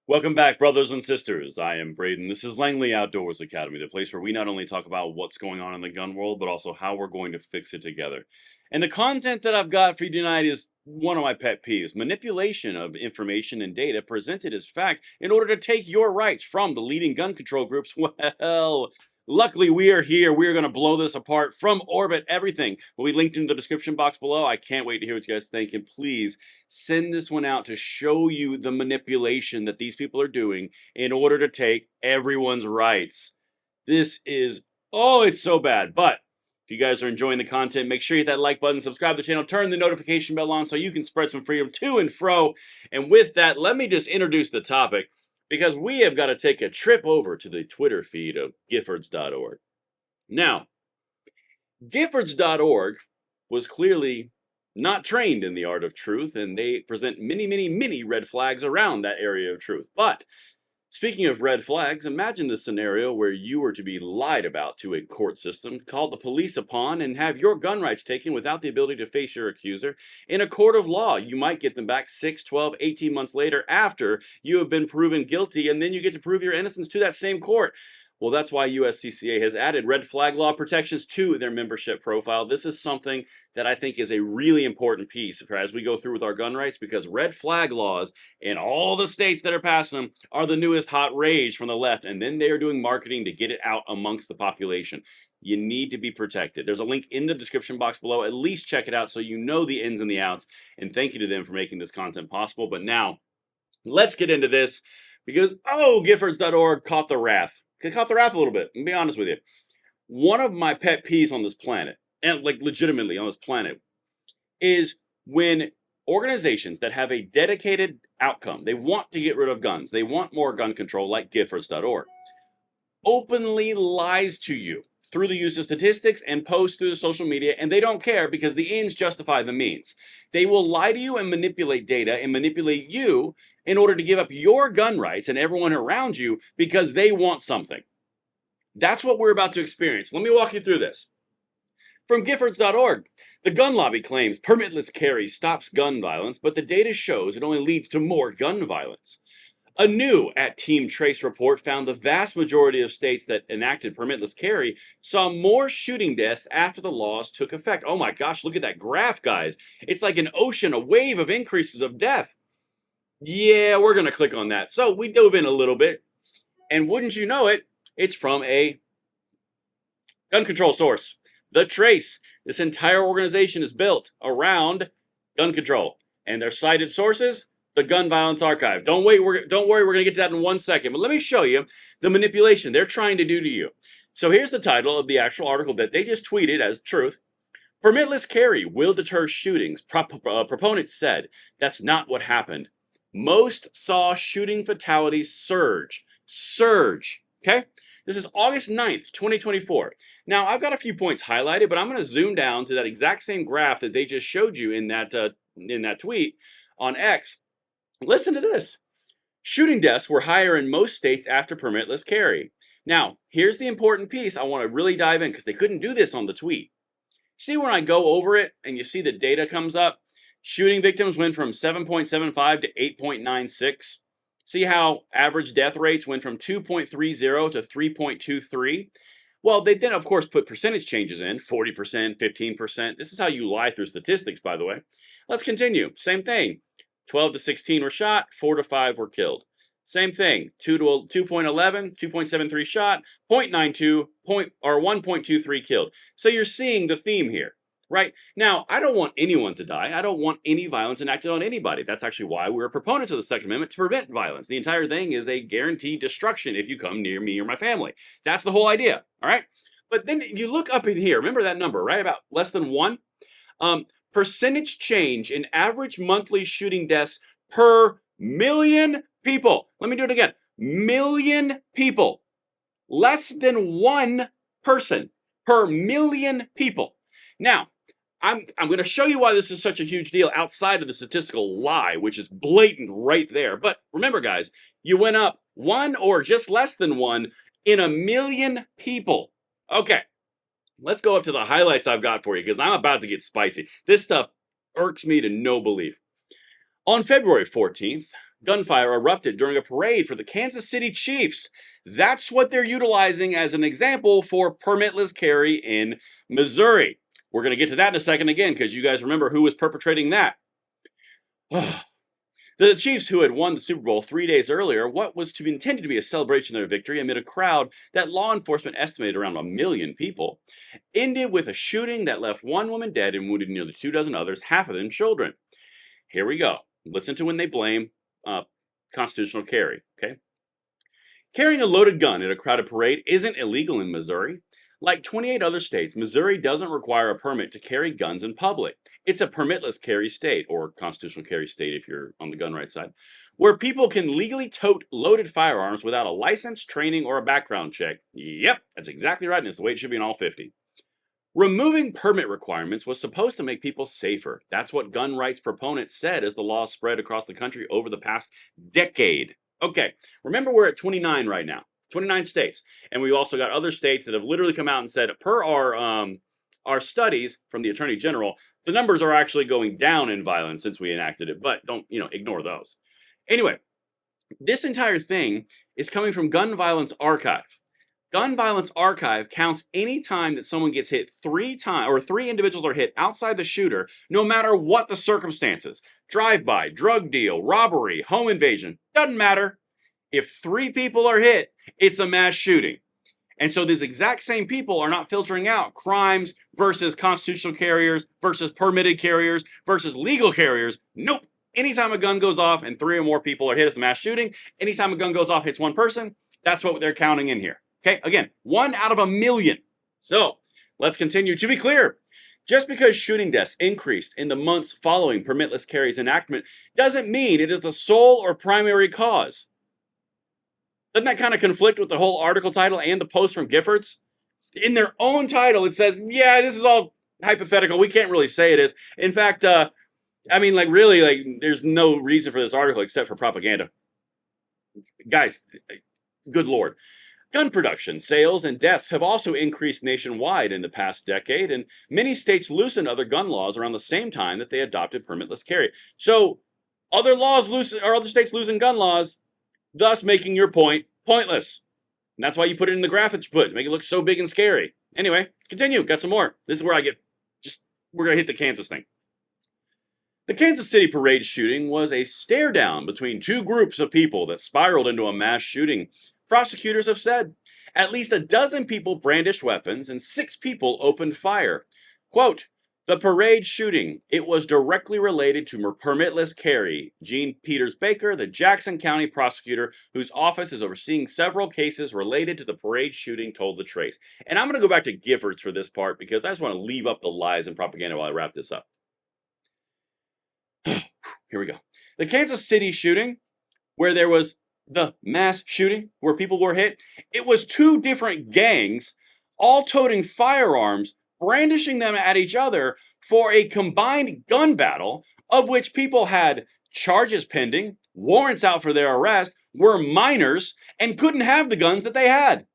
Welcome back, brothers and sisters. I am Braden. This is Langley Outdoors Academy, the place where we not only talk about what's going on in the gun world, but also how we're going to fix it together. And the content that I've got for you tonight is one of my pet peeves: manipulation of information and data presented as fact in order to take your rights from the leading gun control groups. Well, luckily we are here. We are going to blow this apart from orbit. Everything will be linked in the description box below. I can't wait to hear what you guys think. And please send this one out to show you the manipulation that these people are doing in order to take everyone's rights. This is, oh, it's so bad. But if you guys are enjoying the content, make sure you hit that like button, subscribe to the channel, turn the notification bell on so you can spread some freedom to and fro. And with that, let me just introduce the topic, because we have got to take a trip over to the Twitter feed of Giffords.org. Now, Giffords.org was clearly not trained in the art of truth, and they present many red flags around that area of truth. But speaking of red flags, imagine the scenario where you were to be lied about to a court system, called the police upon, and have your gun rights taken without the ability to face your accuser. In a court of law, you might get them back 6, 12, 18 months later after you have been proven guilty, and then you get to prove your innocence to that same court. Well, that's why USCCA has added red flag law protections to their membership profile. This is something that I think is a really important piece as we go through with our gun rights, because red flag laws in all the states that are passing them are the newest hot rage from the left, and then they are doing marketing to get it out amongst the population. You need to be protected. There's a link in the description box below. At least check it out so you know the ins and the outs, and thank you to them for making this content possible. But now, let's get into this, because, oh, Giffords.org caught the wrath. Caught the wrath a little bit, and be honest with you. One of my pet peeves on this planet, and like legitimately on this planet, is when organizations that have a dedicated outcome, they want to get rid of guns, they want more gun control, like Giffords.org, openly lies to you through the use of statistics and posts through the social media, and they don't care because the ends justify the means. They will lie to you and manipulate data and manipulate you in order to give up your gun rights and everyone around you because they want something. That's what we're about to experience. Let me walk you through this. From Giffords.org, the gun lobby claims permitless carry stops gun violence, but the data shows it only leads to more gun violence. A new @Team Trace report found the vast majority of states that enacted permitless carry saw more shooting deaths after the laws took effect. Oh my gosh, look at that graph, guys. It's like an ocean, a wave of increases of death. Yeah, we're going to click on that. So we dove in a little bit, and wouldn't you know it, it's from a gun control source. The Trace. This entire organization is built around gun control, and their cited sources: the Gun Violence Archive. Don't worry, we're going to get to that in 1 second, but let me show you the manipulation they're trying to do to you. So here's the title of the actual article that they just tweeted as truth. Permitless carry will deter shootings, proponents said. That's not what happened. Most saw shooting fatalities surge. Okay? This is August 9th, 2024. Now, I've got a few points highlighted, but I'm going to zoom down to that exact same graph that they just showed you in that tweet on X. Listen to this. Shooting deaths were higher in most states after permitless carry. Now, here's the important piece I want to really dive in, because they couldn't do this on the tweet. See, when I go over it and you see the data comes up, shooting victims went from 7.75 to 8.96. See how average death rates went from 2.30 to 3.23? Well, they then, of course, put percentage changes in, 40%, 15%. This is how you lie through statistics, by the way. Let's continue. Same thing. 12 to 16 were shot, 4 to 5 were killed. Same thing. 2.11, 2.73 shot, 0.92, 1.23 killed. So you're seeing the theme here. Right? Now, I don't want anyone to die. I don't want any violence enacted on anybody. That's actually why we're proponents of the Second Amendment, to prevent violence. The entire thing is a guaranteed destruction if you come near me or my family. That's the whole idea. All right? But then you look up in here. Remember that number, right? About less than 1? Percentage change in average monthly shooting deaths per million people. Let me do it again. Million people. Less than 1 person per million people. Now, I'm going to show you why this is such a huge deal outside of the statistical lie, which is blatant right there. But remember, guys, you went up 1 or just less than 1 in a million people. Okay, let's go up to the highlights I've got for you, because I'm about to get spicy. This stuff irks me to no belief. On February 14th, gunfire erupted during a parade for the Kansas City Chiefs. That's what they're utilizing as an example for permitless carry in Missouri. We're going to get to that in a second again, because you guys remember who was perpetrating that. The Chiefs, who had won the Super Bowl 3 days earlier, what was to be intended to be a celebration of their victory amid a crowd that law enforcement estimated around 1 million people, ended with a shooting that left one woman dead and wounded nearly 24 others, half of them children. Here we go. Listen to when they blame constitutional carry, okay? Carrying a loaded gun at a crowded parade isn't illegal in Missouri. Like 28 other states, Missouri doesn't require a permit to carry guns in public. It's a permitless carry state, or constitutional carry state if you're on the gun right side, where people can legally tote loaded firearms without a license, training, or a background check. Yep, that's exactly right, and it's the way it should be in all 50. Removing permit requirements was supposed to make people safer. That's what gun rights proponents said as the law spread across the country over the past decade. Okay, remember we're at 29 right now, 29 states. And we've also got other states that have literally come out and said, per our studies from the Attorney General, the numbers are actually going down in violence since we enacted it, but don't, ignore those. Anyway, this entire thing is coming from Gun Violence Archive. Gun Violence Archive counts any time that someone gets hit 3 times, or 3 individuals are hit outside the shooter, no matter what the circumstances. Drive-by, drug deal, robbery, home invasion, doesn't matter. If 3 people are hit, it's a mass shooting. And so these exact same people are not filtering out crimes versus constitutional carriers versus permitted carriers versus legal carriers. Nope. Anytime a gun goes off and 3 or more people are hit, it's a mass shooting. Anytime a gun goes off, hits 1 person, that's what they're counting in here. Okay, again, 1 out of 1 million. So let's continue. To be clear, just because shooting deaths increased in the months following permitless carry's enactment doesn't mean it is the sole or primary cause. Doesn't that kind of conflict with the whole article title and the post from Giffords? In their own title, it says, yeah, this is all hypothetical. We can't really say it is. In fact, really, there's no reason for this article except for propaganda. Guys, good Lord. Gun production, sales, and deaths have also increased nationwide in the past decade, and many states loosened other gun laws around the same time that they adopted permitless carry. So, other states loosen gun laws, thus making your point pointless. And that's why you put it in the graphics you put, to make it look so big and scary. Anyway, continue. Got some more. This is where we're going to hit the Kansas thing. The Kansas City parade shooting was a stare down between 2 groups of people that spiraled into a mass shooting. Prosecutors have said at least 12 people brandished weapons and 6 people opened fire. Quote, the parade shooting, it was directly related to permitless carry. Gene Peters Baker, the Jackson County prosecutor, whose office is overseeing several cases related to the parade shooting, told The Trace. And I'm going to go back to Giffords for this part because I just want to leave up the lies and propaganda while I wrap this up. Here we go. The Kansas City shooting, where there was the mass shooting, where people were hit, it was 2 different gangs, all toting firearms, brandishing them at each other for a combined gun battle, of which people had charges pending, warrants out for their arrest, were minors, and couldn't have the guns that they had.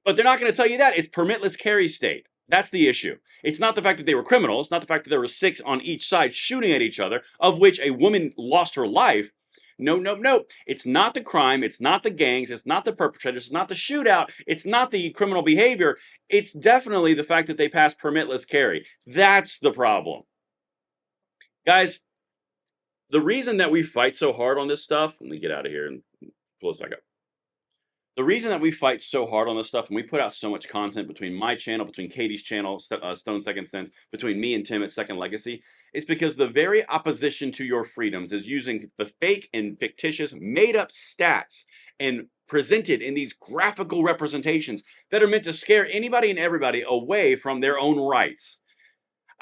But they're not going to tell you that. It's permitless carry state. That's the issue. It's not the fact that they were criminals, not the fact that there were 6 on each side shooting at each other, of which a woman lost her life. No. It's not the crime. It's not the gangs. It's not the perpetrators. It's not the shootout. It's not the criminal behavior. It's definitely the fact that they passed permitless carry. That's the problem. Guys, the reason that we fight so hard on this stuff, let me get out of here and close back up. The reason that we fight so hard on this stuff and we put out so much content between my channel, between Katie's channel, Stone Second Sense, between me and Tim at Second Legacy, is because the very opposition to your freedoms is using the fake and fictitious made-up stats and presented in these graphical representations that are meant to scare anybody and everybody away from their own rights.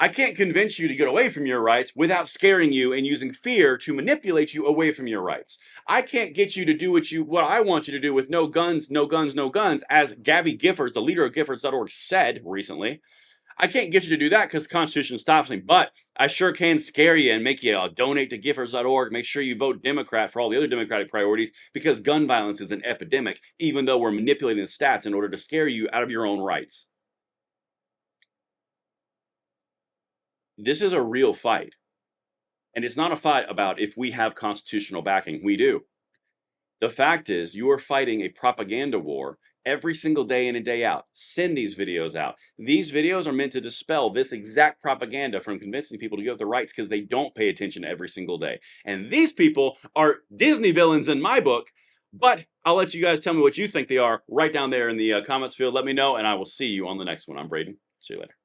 I can't convince you to get away from your rights without scaring you and using fear to manipulate you away from your rights. I can't get you to do what I want you to do with no guns, no guns, no guns, as Gabby Giffords, the leader of Giffords.org, said recently. I can't get you to do that because the Constitution stops me, but I sure can scare you and make you donate to Giffords.org. Make sure you vote Democrat for all the other Democratic priorities because gun violence is an epidemic, even though we're manipulating the stats in order to scare you out of your own rights. This is a real fight. And it's not a fight about if we have constitutional backing. We do. The fact is, you are fighting a propaganda war every single day in and day out. Send these videos out. These videos are meant to dispel this exact propaganda from convincing people to give up their rights because they don't pay attention every single day. And these people are Disney villains in my book, but I'll let you guys tell me what you think they are right down there in the comments field. Let me know, and I will see you on the next one. I'm Braden. See you later.